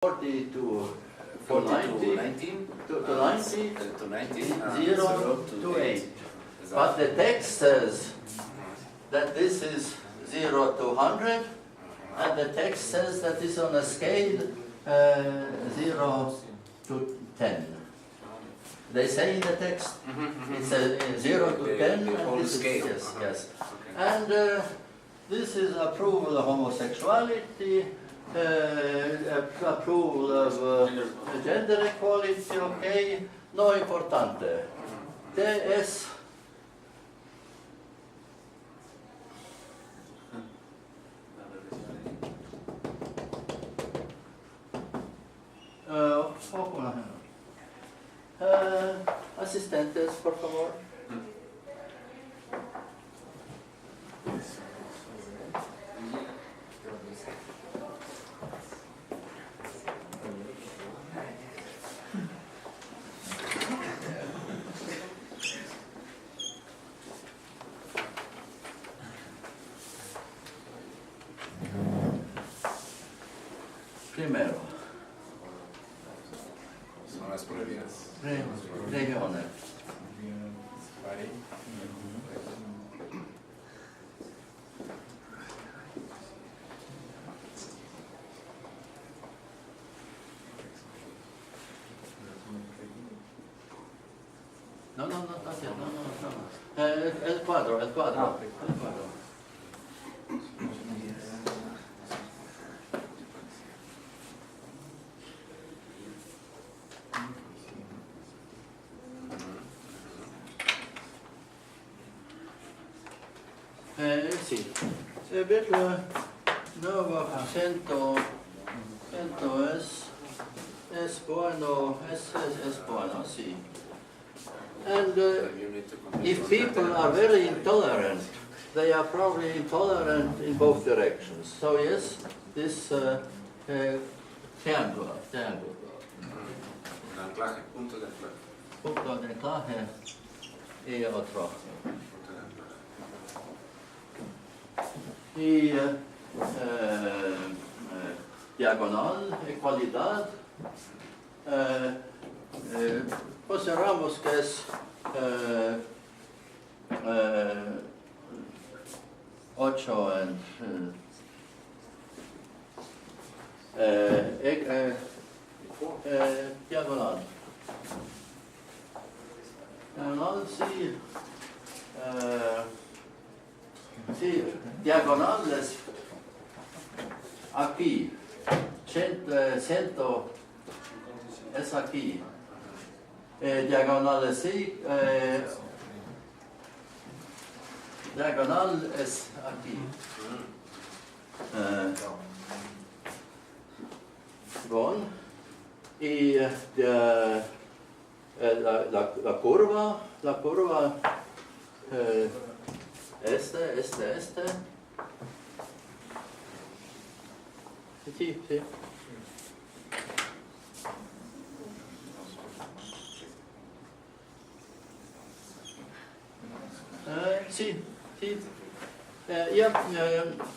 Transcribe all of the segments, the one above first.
40 to 40 90, to 90, to 90, to 90, 0 to 8. But the text says that this is 0 to 100, and the text says that it's on a scale 0 to 10. They say in the text it's a 0 to 10, and this is, yes. And this is approval of homosexuality, approval of gender equality, okay, no importante. TS asistentes, por favor. Primero. Son las previas. Regiones. No. El cuadro. Sí, se ve que nuevo acento es bueno, sí. And if people are very intolerant, they are probably intolerant in both directions. So yes, this triángulo. Anclaje, punto de anclaje. Punto de anclaje y otro. Y diagonal, ecualidad, consideramos que es 8 diagonal. Diagonal, sí. Sí, diagonales aquí, centro es aquí, diagonales sí, diagonal es aquí. Bueno, y la curva, este. Sí. Sí.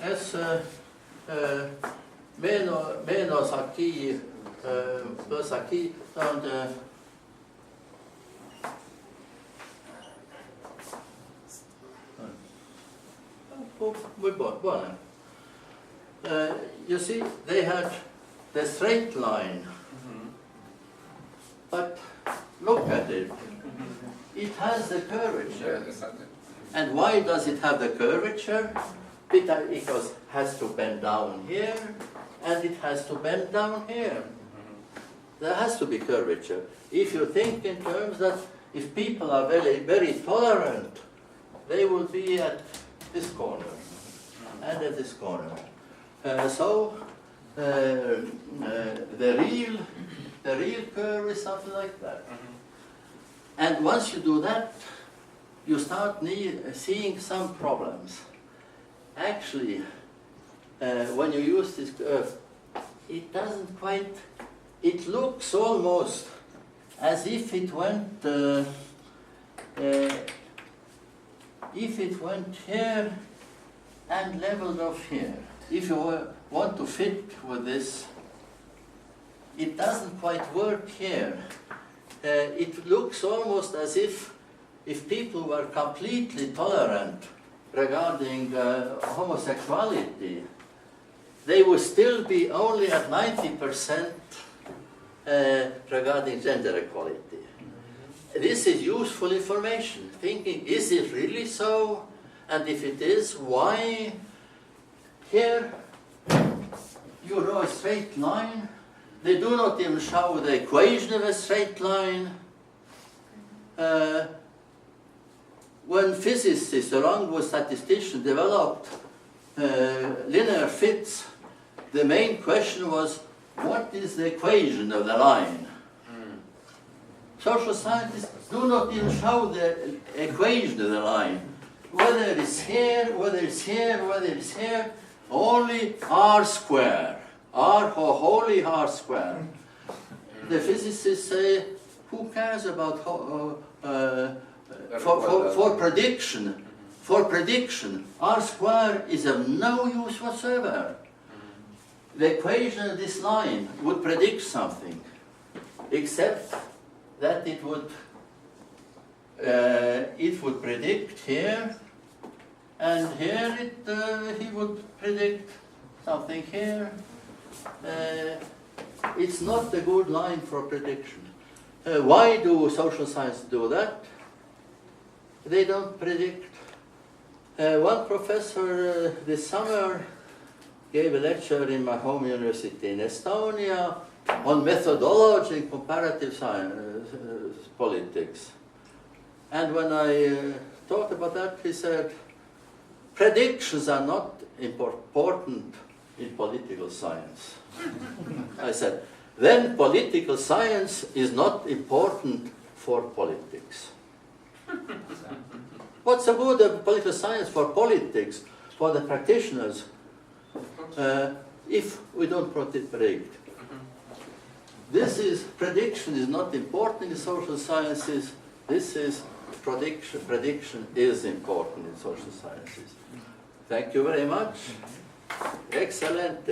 Es menos aquí, plus aquí, donde muy bueno. You see, they had the straight line, but look at it. It has the curvature. And why does it have the curvature? Because it has to bend down here, and it has to bend down here. There has to be curvature. If you think in terms that if people are very, very tolerant, they will be at this corner and at this corner. So the real curve is something like that. And once you do that, you start seeing some problems. Actually, when you use this curve, it doesn't quite. It looks almost as if it went. If it went here and leveled off here. If you want to fit with this it doesn't quite work here. It looks almost as if people were completely tolerant regarding homosexuality, they would still be only at 90% regarding gender equality. This is useful information, thinking, is it really so? And if it is, why? Here, you draw a straight line. They do not even show the equation of a straight line. When physicists, along with statisticians, developed linear fits, the main question was, what is the equation of the line? Social scientists do not even show the equation of the line. Whether it's here, whether it's here, whether it's here, only r square, wholly r square. The physicists say, who cares about for prediction? For prediction, r square is of no use whatsoever. The equation of this line would predict something, except that it would predict here, and here he would predict something here. It's not a good line for prediction. Why do social science do that? They don't predict. One professor this summer gave a lecture in my home university in Estonia on methodology in comparative science, politics. And when I talked about that, he said, predictions are not important in political science. I said, then political science is not important for politics. What's the good of political science for politics, for the practitioners, if we don't predict? Prediction is not important in social sciences. This is prediction. Prediction is important in social sciences. Thank you very much. Excellent.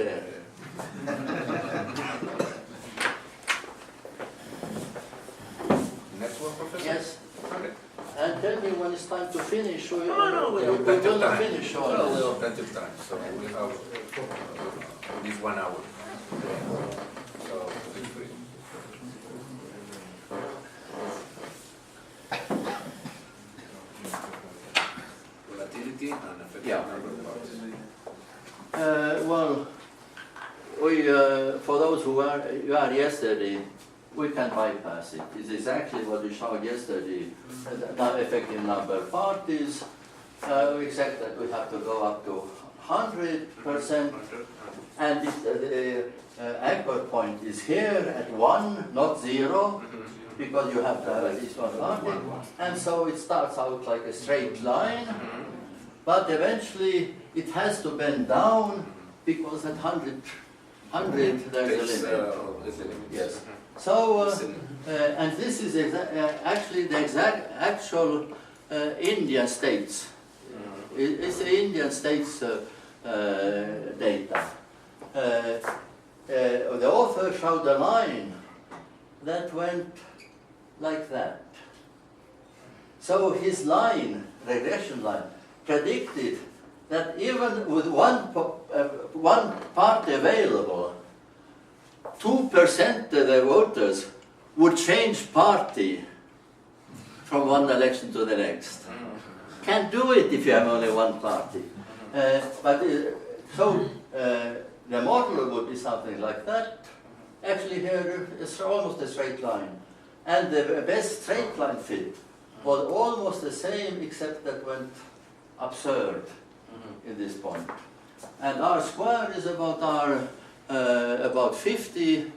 Next one, Professor? Yes. Okay. And tell me when it's time to finish. We We will not finish all No, we this. have plenty of time, so we have at least 1 hour. So feel free. Volatility and effective number of parts. Well, for those who are yesterday, we can bypass it. It's exactly what we showed yesterday. The effective number of parties, except that we have to go up to 100%, and the anchor point is here at 1, not 0, because you have to have at least one party, and so it starts out like a straight line, but eventually it has to bend down, because at 100 there's a limit. Yes. So, and this is actually the actual Indian states. It's the Indian states data. The author showed a line that went like that. So his line, regression line, predicted that even with one party available, 2% of the voters would change party from one election to the next. Can't do it if you have only one party. So the model would be something like that. Actually here it's almost a straight line. And the best straight line fit was almost the same, except that went absurd in this point. And R square is about our about 50.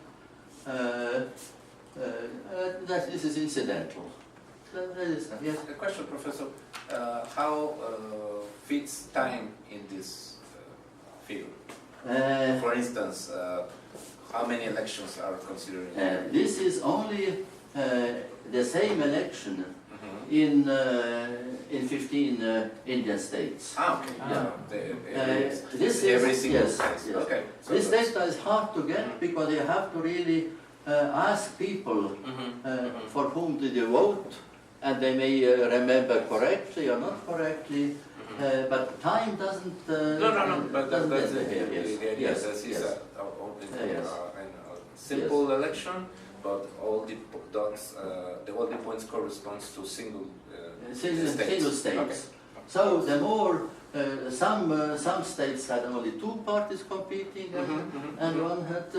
This is incidental. Yes. A question, Professor. How fits time in this figure? For instance, how many elections are considered? This is only the same election in in 15 Indian states. Ah, okay. This every is, single yes, place. yes. Okay. So This that's- data is hard to get because you have to really ask people for whom did you vote, and they may remember correctly or not correctly, but time doesn't. No. But doesn't that's enter the here. idea. Yes, This is yes. a simple election, but all the dots, all the points corresponds to single Single states. Okay. So the more some states had only 2 parties competing, and one had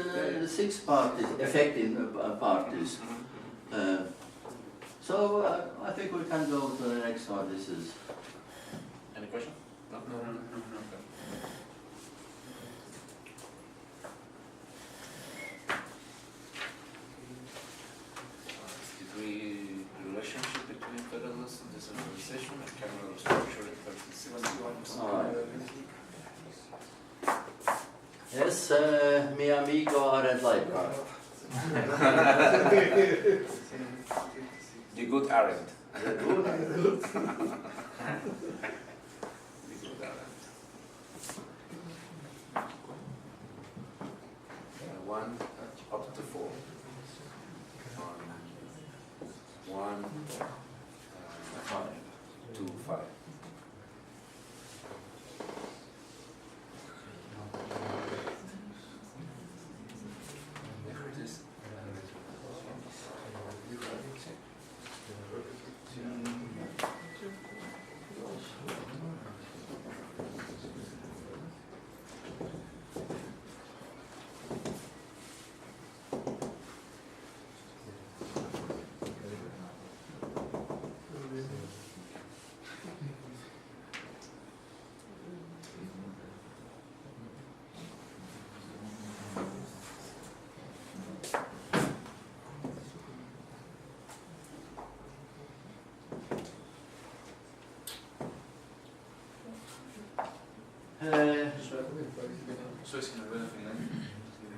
6 parties, effective parties. So I think we can go to the next one. This is. Any question? No. Okay. Relationship between federalism, decentralization, and cabinet structure in 1961. All right. Yes, mi amigo Arendt Leibhardt. The good Arendt. The good Arendt. The good Arendt. 1 up to 4. 1, 5, 2, 5.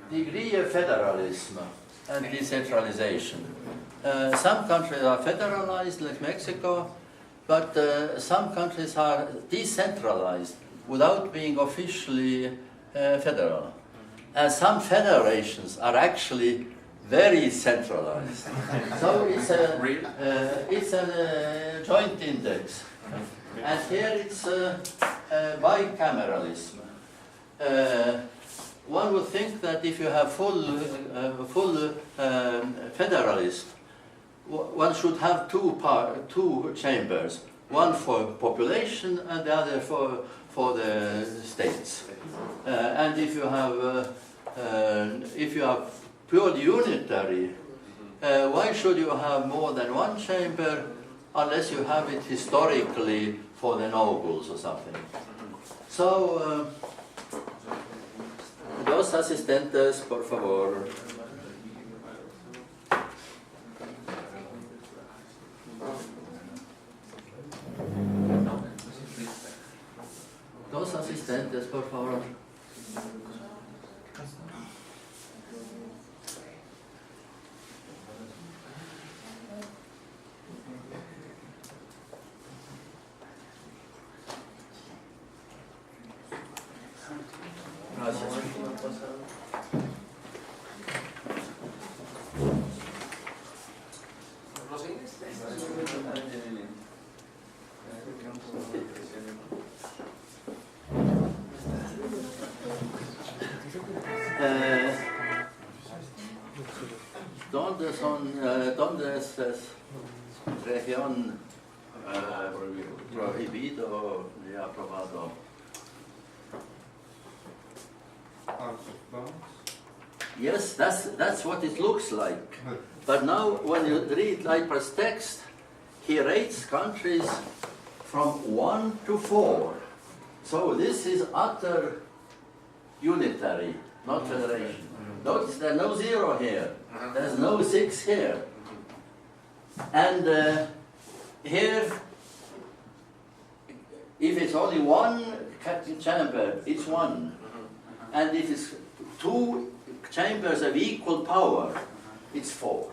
Degree of federalism and decentralization. Some countries are federalized, like Mexico, but some countries are decentralized without being officially federal. And some federations are actually very centralized. So it's a joint index. And here it's bicameralism. One would think that if you have full federalism, one should have two chambers, one for population and the other for the states. And if you have purely unitary, why should you have more than one chamber unless you have it historically for the nobles or something? So. Dos asistentes, por favor. Dos asistentes, por favor. Gracias. ¿Dónde es región prohibido y aprobado? Yes, that's what it looks like. But now when you read Leiper's text, he rates countries from 1 to 4. So this is utter unitary, not federation. Notice there's no 0 here. There's no 6 here. And here, if it's only one chamber, it's 1. And if it's 2 chambers of equal power, it's 4.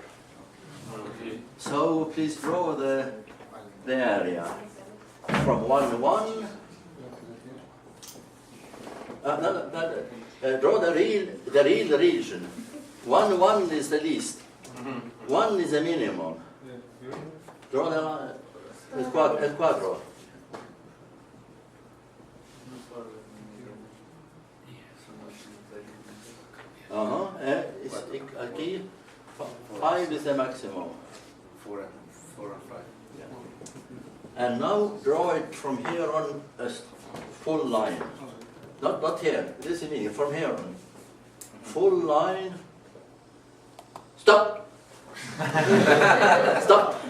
So please draw the area. from 1, 1. Draw the real region. 1, 1 is the least. 1 is the minimum. Draw the line, el cuadro. Aquí, 5 is the maximum. 4 and 5. Yeah. And now draw it from here on a full line. Not here, this is me, from here on. Full line. Stop! Stop!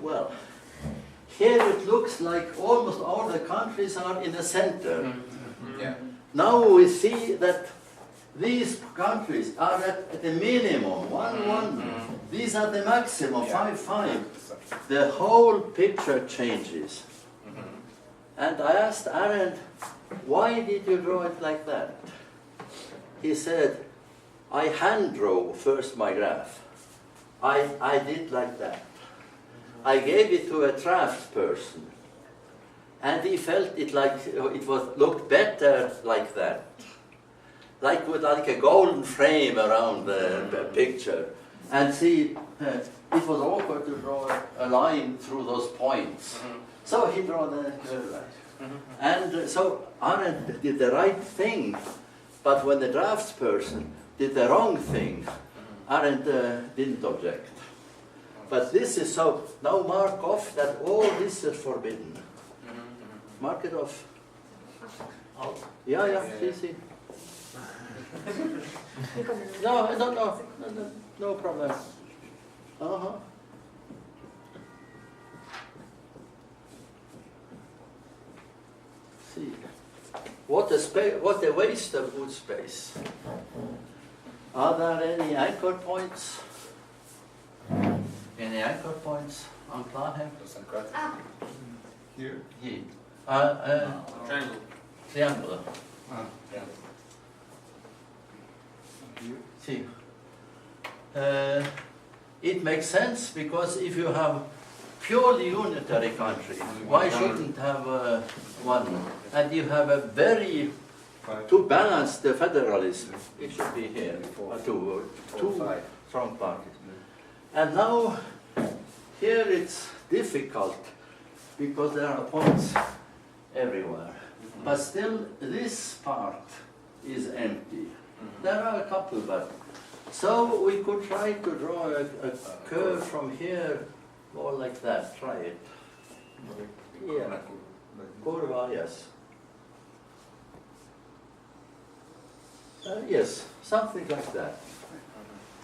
Well, here it looks like almost all the countries are in the center. Yeah. Now we see that these countries are at the minimum, 1, 1. These are the maximum, 5, 5. The whole picture changes. And I asked Arendt, why did you draw it like that? He said, I hand drew first my graph. I did like that. I gave it to a draft person. And he felt it like it looked better like that. Like with a golden frame around the picture. And see, it was awkward to draw a line through those points. So he drew the curve. And so Arendt did the right thing, but when the draftsperson did the wrong thing, Arendt didn't object. But this is so, now mark off that all this is forbidden. Mark it off. Yeah, see. No problem. See, what a waste of good space. Are there any anchor points? Any anchor points on Klahem? Here? Here. Triangle. Triangle. Here? See. It makes sense because if you have purely unitary country, why shouldn't have one? And you have a very, to balance the federalism, it should be here, two strong parties. And now, here it's difficult because there are points everywhere. But still, this part is empty. There are a couple, but so we could try to draw a curve from here, more like that. Try it. Yeah. Curva, yes. Yes, something like that.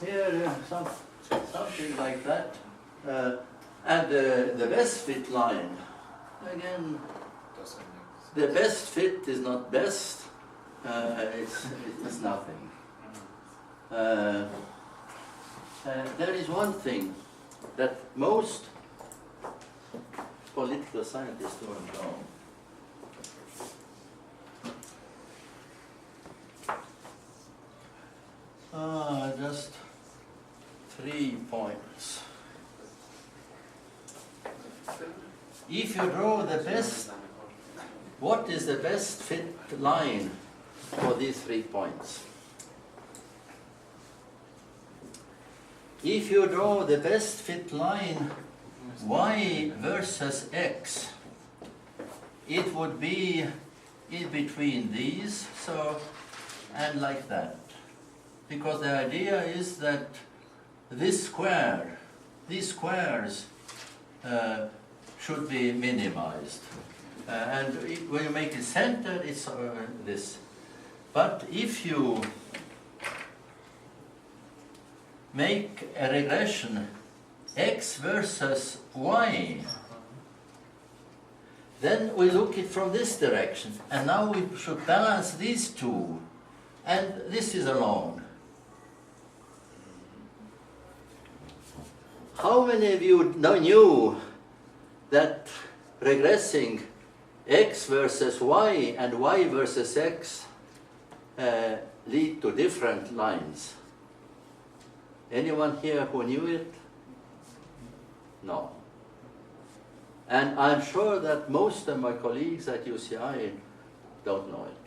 Here, something like that. And the best fit line, again, the best fit is not best, it's nothing. There is one thing that most political scientists don't know. Just 3 points. If you draw the best, what is the best fit line for these 3 points? If you draw the best fit line y versus x, it would be in between these, so, and like that. Because the idea is that this square, these squares should be minimized. And when you make it center, it's this. But if you make a regression x versus y, then we look it from this direction. And now we should balance these two. And this is alone. How many of you knew that regressing x versus y and y versus x lead to different lines? Anyone here who knew it? No. And I'm sure that most of my colleagues at UCI don't know it.